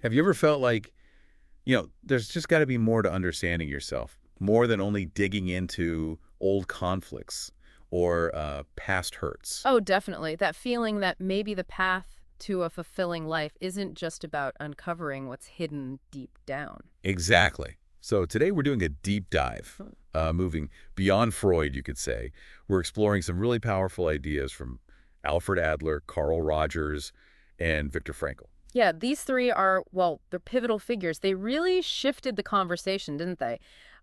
Have you ever felt like, there's just got to be more to understanding yourself, more than only digging into old conflicts or past hurts? Oh, definitely. That feeling that maybe the path to a fulfilling life isn't just about uncovering what's hidden deep down. Exactly. So today we're doing a deep dive, moving beyond Freud, you could say. We're exploring some really powerful ideas from Alfred Adler, Carl Rogers, and Viktor Frankl. Yeah, these three are, well, they're pivotal figures. They really shifted the conversation, didn't they?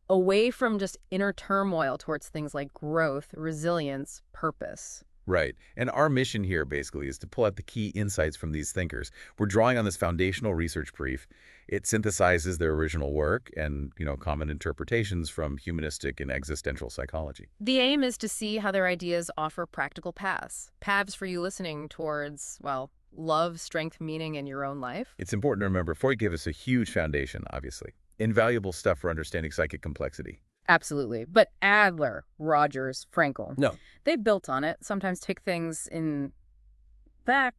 Away from just inner turmoil towards things like growth, resilience, purpose. Right. And our mission here basically is to pull out the key insights from these thinkers. We're drawing on this foundational research brief. It synthesizes their original work and, common interpretations from humanistic and existential psychology. The aim is to see how their ideas offer practical paths for you listening towards, well, love, strength, meaning in your own life. It's important to remember Freud gave us a huge foundation, obviously. Invaluable stuff for understanding psychic complexity. Absolutely. But Adler, Rogers, Frankel, No. they built on it, sometimes take things in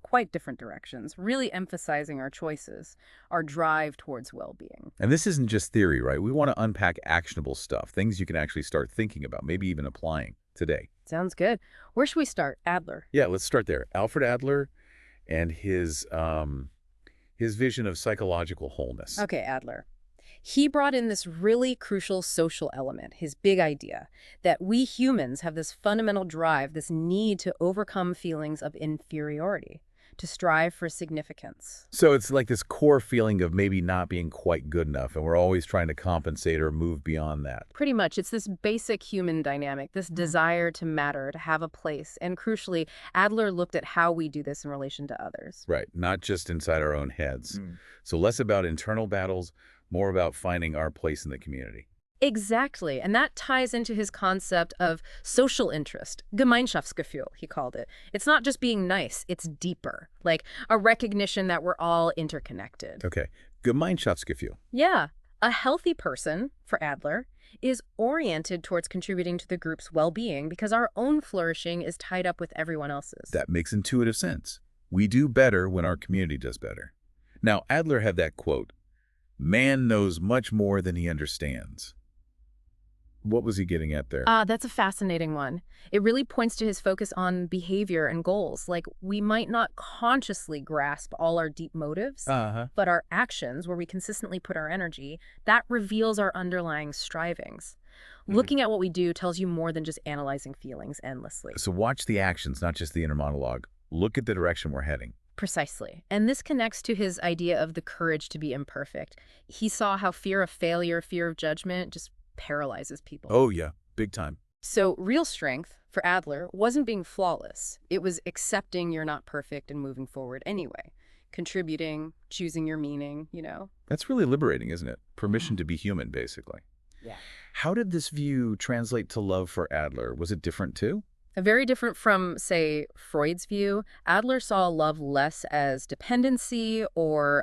quite different directions, really emphasizing our choices, our drive towards well-being. And this isn't just theory, right? We want to unpack actionable stuff, things you can actually start thinking about, maybe even applying today. Sounds good. Where should we start? Adler. Yeah, let's start there. Alfred Adler and his vision of psychological wholeness. Okay, Adler. He brought in this really crucial social element, his big idea, that we humans have this fundamental drive, this need to overcome feelings of inferiority, to strive for significance. So it's like this core feeling of maybe not being quite good enough, and we're always trying to compensate or move beyond that. Pretty much, it's this basic human dynamic, this desire to matter, to have a place. And crucially, Adler looked at how we do this in relation to others. Right, not just inside our own heads. Mm. So less about internal battles, more about finding our place in the community. Exactly. And that ties into his concept of social interest. Gemeinschaftsgefühl, he called it. It's not just being nice, it's deeper, like a recognition that we're all interconnected. Okay, Gemeinschaftsgefühl. Yeah. A healthy person, for Adler, is oriented towards contributing to the group's well-being because our own flourishing is tied up with everyone else's. That makes intuitive sense. We do better when our community does better. Now, Adler had that quote, "Man knows much more than he understands." What was he getting at there? That's a fascinating one. It really points to his focus on behavior and goals. Like, we might not consciously grasp all our deep motives, but our actions, where we consistently put our energy, that reveals our underlying strivings. Looking at what we do tells you more than just analyzing feelings endlessly. So watch the actions, not just the inner monologue. Look at the direction we're heading. Precisely. And this connects to his idea of the courage to be imperfect. He saw how fear of failure, fear of judgment just paralyzes people. Oh, yeah. Big time. So real strength, for Adler, wasn't being flawless. It was accepting you're not perfect and moving forward anyway. Contributing, choosing your meaning. That's really liberating, isn't it? Permission to be human, basically. Yeah. How did this view translate to love for Adler? Was it different too? Very different from, say, Freud's view. Adler saw love less as dependency or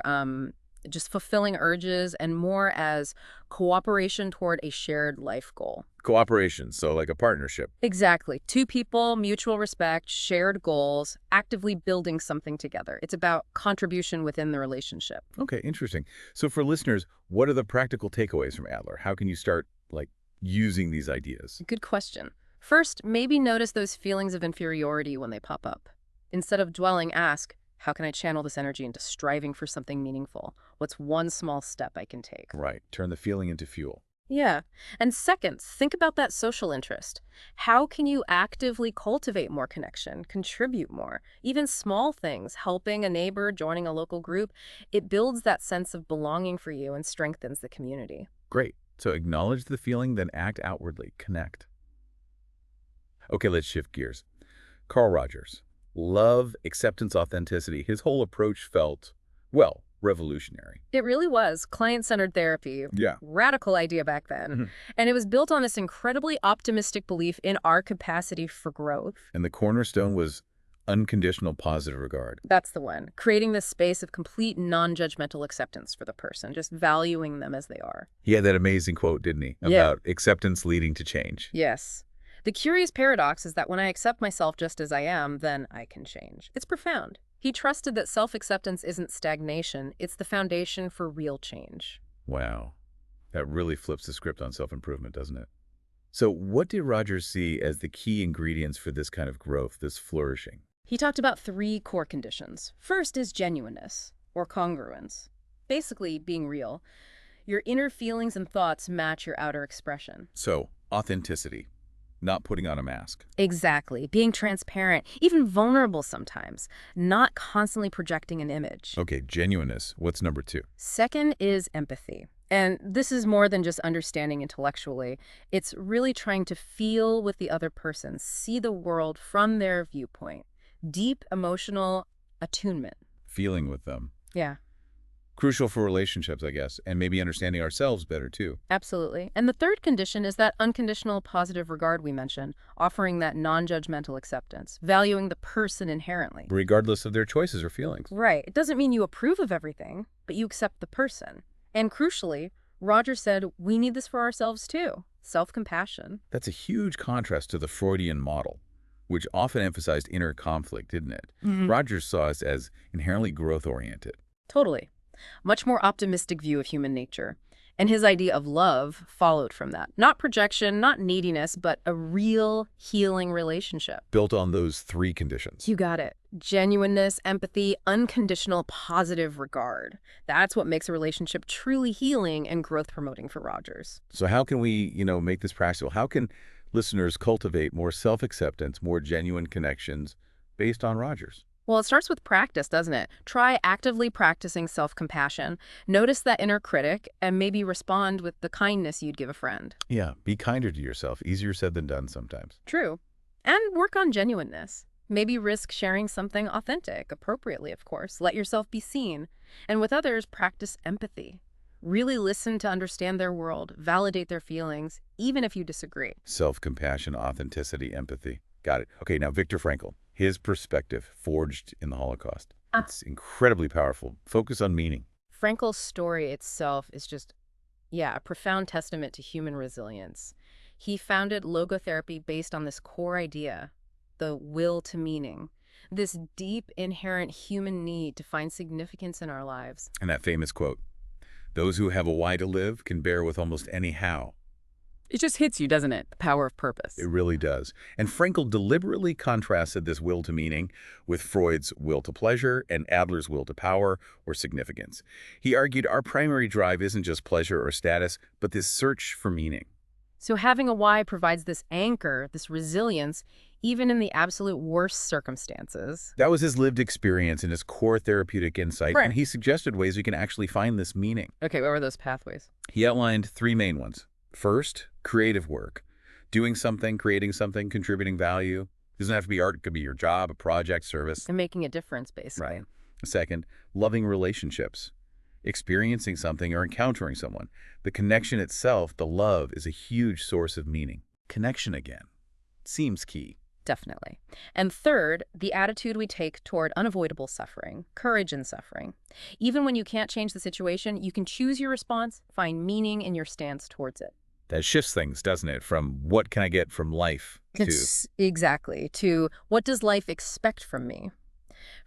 just fulfilling urges and more as cooperation toward a shared life goal. Cooperation, so like a partnership. Exactly. Two people, mutual respect, shared goals, actively building something together. It's about contribution within the relationship. Okay, interesting. So for listeners, what are the practical takeaways from Adler? How can you start, using these ideas? Good question. First, maybe notice those feelings of inferiority when they pop up. Instead of dwelling, ask, how can I channel this energy into striving for something meaningful? What's one small step I can take? Right. Turn the feeling into fuel. Yeah. And second, think about that social interest. How can you actively cultivate more connection, contribute more? Even small things, helping a neighbor, joining a local group, it builds that sense of belonging for you and strengthens the community. Great. So acknowledge the feeling, then act outwardly. Connect. Okay, let's shift gears. Carl Rogers. Love, acceptance, authenticity. His whole approach felt, revolutionary. It really was client-centered therapy. Yeah. Radical idea back then. And it was built on this incredibly optimistic belief in our capacity for growth. And the cornerstone was unconditional positive regard. That's the one. Creating this space of complete non-judgmental acceptance for the person, just valuing them as they are. He had that amazing quote, didn't he? About acceptance leading to change. Yes. The curious paradox is that when I accept myself just as I am, then I can change. It's profound. He trusted that self-acceptance isn't stagnation, it's the foundation for real change. Wow. That really flips the script on self-improvement, doesn't it? So what did Rogers see as the key ingredients for this kind of growth, this flourishing? He talked about 3 core conditions. First is genuineness, or congruence. Basically, being real. Your inner feelings and thoughts match your outer expression. So, authenticity, not putting on a mask. Exactly. Being transparent, even vulnerable sometimes, not constantly projecting an image. Okay, genuineness. What's number 2? Second is empathy. And this is more than just understanding intellectually. It's really trying to feel with the other person, see the world from their viewpoint. Deep emotional attunement. Feeling with them. Yeah. Crucial for relationships, I guess, and maybe understanding ourselves better, too. Absolutely. And the third condition is that unconditional positive regard we mentioned, offering that non-judgmental acceptance, valuing the person inherently. Regardless of their choices or feelings. Right. It doesn't mean you approve of everything, but you accept the person. And crucially, Roger said we need this for ourselves, too. Self-compassion. That's a huge contrast to the Freudian model, which often emphasized inner conflict, didn't it? Rogers saw us as inherently growth-oriented. Totally. Much more optimistic view of human nature. And his idea of love followed from that. Not projection, not neediness, but a real healing relationship. Built on those 3 conditions. You got it. Genuineness, empathy, unconditional positive regard. That's what makes a relationship truly healing and growth-promoting for Rogers. So how can we, make this practical? How can listeners cultivate more self-acceptance, more genuine connections based on Rogers? Well, it starts with practice, doesn't it? Try actively practicing self-compassion. Notice that inner critic and maybe respond with the kindness you'd give a friend. Yeah, be kinder to yourself. Easier said than done sometimes. True. And work on genuineness. Maybe risk sharing something authentic, appropriately, of course. Let yourself be seen. And with others, practice empathy. Really listen to understand their world, validate their feelings, even if you disagree. Self-compassion, authenticity, empathy. Got it. Okay, now Viktor Frankl. His perspective, forged in the Holocaust. It's incredibly powerful. Focus on meaning. Frankl's story itself is just, a profound testament to human resilience. He founded logotherapy based on this core idea, the will to meaning, this deep, inherent human need to find significance in our lives. And that famous quote, "Those who have a why to live can bear with almost any how." It just hits you, doesn't it? The power of purpose. It really does. And Frankl deliberately contrasted this will to meaning with Freud's will to pleasure and Adler's will to power or significance. He argued our primary drive isn't just pleasure or status, but this search for meaning. So having a why provides this anchor, this resilience, even in the absolute worst circumstances. That was his lived experience and his core therapeutic insight, Right. and he suggested ways we can actually find this meaning. Okay, what were those pathways? He outlined 3 main ones. First, creative work. Doing something, creating something, contributing value. It doesn't have to be art. It could be your job, a project, service. And making a difference, basically. Right. Second, loving relationships. Experiencing something or encountering someone. The connection itself, the love, is a huge source of meaning. Connection again. Seems key. Definitely. And third, the attitude we take toward unavoidable suffering, courage in suffering. Even when you can't change the situation, you can choose your response, find meaning in your stance towards it. That shifts things, doesn't it? From what can I get from life to... Exactly. To what does life expect from me?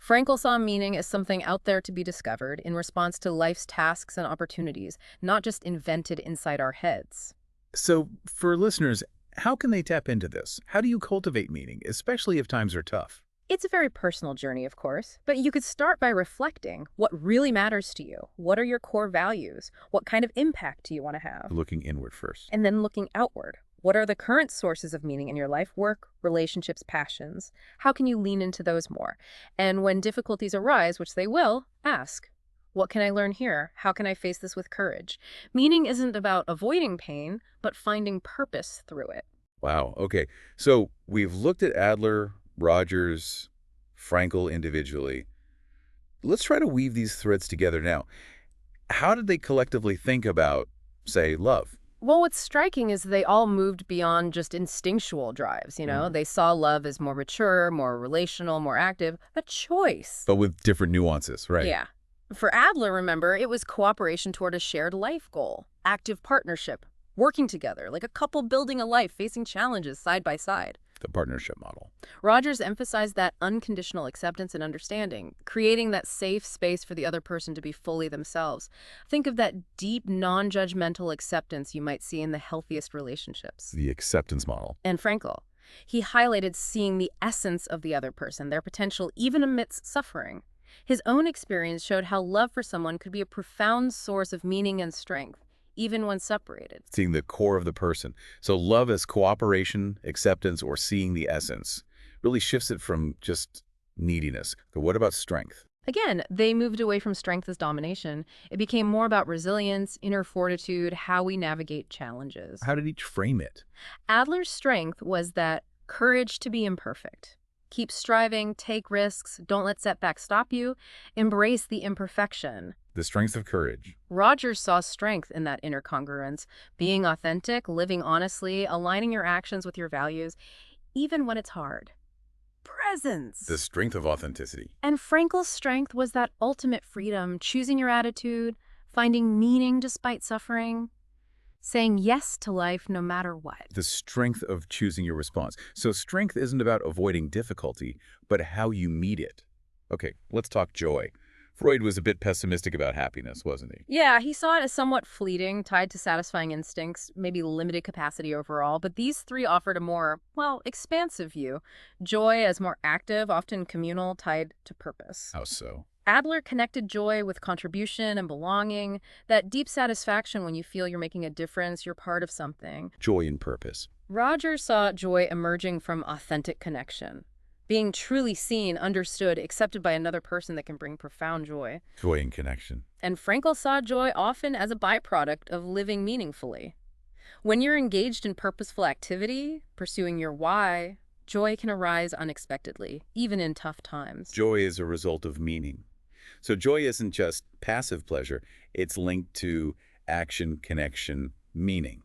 Frankl saw meaning as something out there to be discovered in response to life's tasks and opportunities, not just invented inside our heads. So, for listeners, how can they tap into this? How do you cultivate meaning, especially if times are tough? It's a very personal journey, of course, but you could start by reflecting what really matters to you. What are your core values? What kind of impact do you want to have? Looking inward first. And then looking outward. What are the current sources of meaning in your life, work, relationships, passions? How can you lean into those more? And when difficulties arise, which they will, ask, what can I learn here? How can I face this with courage? Meaning isn't about avoiding pain, but finding purpose through it. Wow. Okay. So we've looked at Adler, Rogers, Frankl individually. Let's try to weave these threads together now. How did they collectively think about, say, love? Well, what's striking is they all moved beyond just instinctual drives, They saw love as more mature, more relational, more active, a choice. But with different nuances, right? Yeah. For Adler, remember, it was cooperation toward a shared life goal, active partnership, working together, like a couple building a life, facing challenges side by side. the partnership model. Rogers emphasized that unconditional acceptance and understanding, creating that safe space for the other person to be fully themselves. Think of that deep, non-judgmental acceptance you might see in the healthiest relationships. The acceptance model. And Frankl, he highlighted seeing the essence of the other person, their potential, even amidst suffering. His own experience showed how love for someone could be a profound source of meaning and strength, even when separated. Seeing the core of the person. So love as cooperation, acceptance, or seeing the essence really shifts it from just neediness. But what about strength? Again, they moved away from strength as domination. It became more about resilience, inner fortitude, how we navigate challenges. How did each frame it? Adler's strength was that courage to be imperfect. Keep striving, take risks, don't let setbacks stop you, embrace the imperfection. The strength of courage. Rogers saw strength in that inner congruence, being authentic, living honestly, aligning your actions with your values, even when it's hard. Presence. The strength of authenticity. And Frankl's strength was that ultimate freedom, choosing your attitude, finding meaning despite suffering, saying yes to life no matter what. The strength of choosing your response. So strength isn't about avoiding difficulty, but how you meet it. Okay, let's talk joy. Freud was a bit pessimistic about happiness, wasn't he? Yeah, he saw it as somewhat fleeting, tied to satisfying instincts, maybe limited capacity overall, but these three offered a more, well, expansive view. Joy as more active, often communal, tied to purpose. How so? Adler connected joy with contribution and belonging, that deep satisfaction when you feel you're making a difference, you're part of something. Joy and purpose. Rogers saw joy emerging from authentic connection, being truly seen, understood, accepted by another person that can bring profound joy. Joy and connection. And Frankl saw joy often as a byproduct of living meaningfully. When you're engaged in purposeful activity, pursuing your why, joy can arise unexpectedly, even in tough times. Joy is a result of meaning. So joy isn't just passive pleasure, it's linked to action, connection, meaning.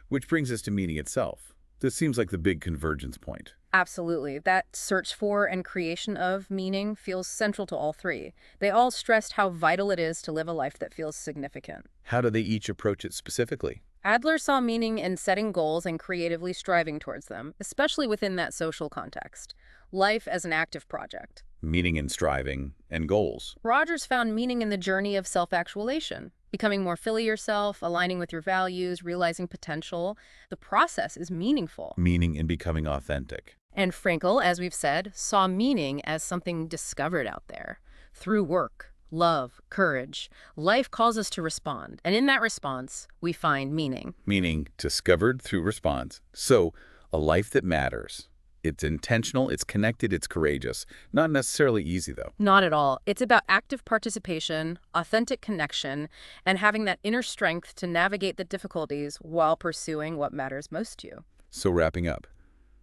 Which brings us to meaning itself. This seems like the big convergence point. Absolutely. That search for and creation of meaning feels central to all three. They all stressed how vital it is to live a life that feels significant. How do they each approach it specifically? Adler saw meaning in setting goals and creatively striving towards them, especially within that social context. Life as an active project. Meaning in striving and goals. Rogers found meaning in the journey of self-actualization, becoming more fully yourself, aligning with your values, realizing potential. The process is meaningful. Meaning in becoming authentic. And Frankl, as we've said, saw meaning as something discovered out there. Through work, love, courage, life calls us to respond. And in that response, we find meaning. Meaning discovered through response. So, a life that matters. It's intentional, it's connected, it's courageous. Not necessarily easy, though. Not at all. It's about active participation, authentic connection, and having that inner strength to navigate the difficulties while pursuing what matters most to you. So wrapping up,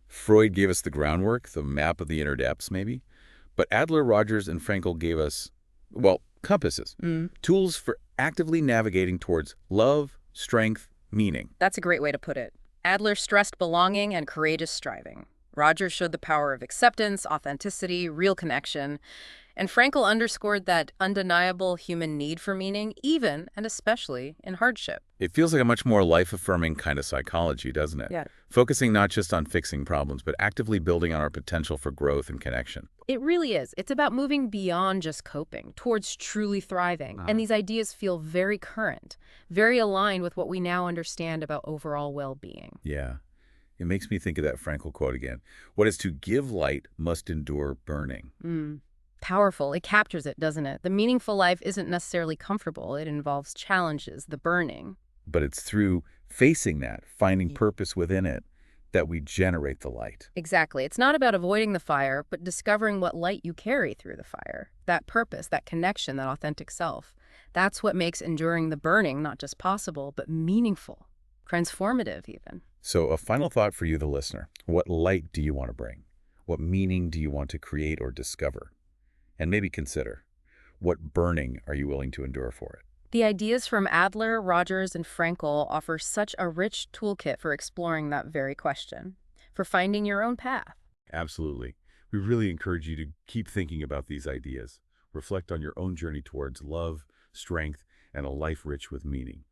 Freud gave us the groundwork, the map of the inner depths, maybe. But Adler, Rogers, and Frankl gave us, well, compasses. Tools for actively navigating towards love, strength, meaning. That's a great way to put it. Adler stressed belonging and courageous striving. Rogers showed the power of acceptance, authenticity, real connection. And Frankl underscored that undeniable human need for meaning, even and especially in hardship. It feels like a much more life-affirming kind of psychology, doesn't it? Yeah. Focusing not just on fixing problems, but actively building on our potential for growth and connection. It really is. It's about moving beyond just coping, towards truly thriving. And these ideas feel very current, very aligned with what we now understand about overall well-being. Yeah. It makes me think of that Frankl quote again. What is to give light must endure burning. Powerful. It captures it, doesn't it? The meaningful life isn't necessarily comfortable. It involves challenges, the burning. But it's through facing that, finding purpose within it, that we generate the light. Exactly. It's not about avoiding the fire, but discovering what light you carry through the fire. That purpose, that connection, that authentic self. That's what makes enduring the burning not just possible, but meaningful, transformative even. So a final thought for you, the listener. What light do you want to bring? What meaning do you want to create or discover? And maybe consider, what burning are you willing to endure for it? The ideas from Adler, Rogers, and Frankl offer such a rich toolkit for exploring that very question, for finding your own path. Absolutely. We really encourage you to keep thinking about these ideas. Reflect on your own journey towards love, strength, and a life rich with meaning.